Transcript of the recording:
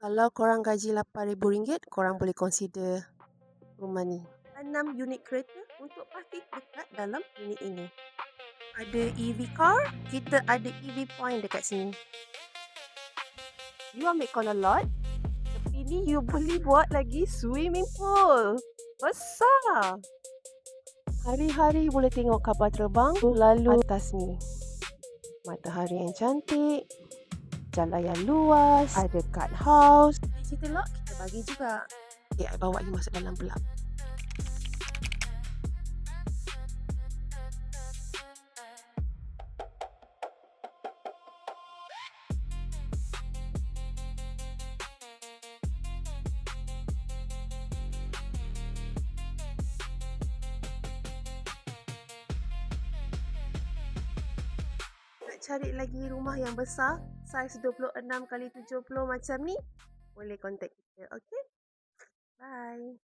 Kalau korang gaji RM8,000, korang boleh consider rumah ni. 6 unit kereta untuk parking dekat dalam unit ini. Ada EV car, kita ada EV point dekat sini. You ambil corner lot, tepi ni you boleh buat lagi swimming pool. Besar. Hari-hari boleh tengok kapal terbang lalu atas ni. Matahari yang cantik, jalan yang luas, ada cut house. Cerita lot kita bagi juga. Okay, I bawa you masuk dalam pula. Nak cari lagi rumah yang besar, saiz 26x70 macam ni, boleh contact kita. Okay? Bye.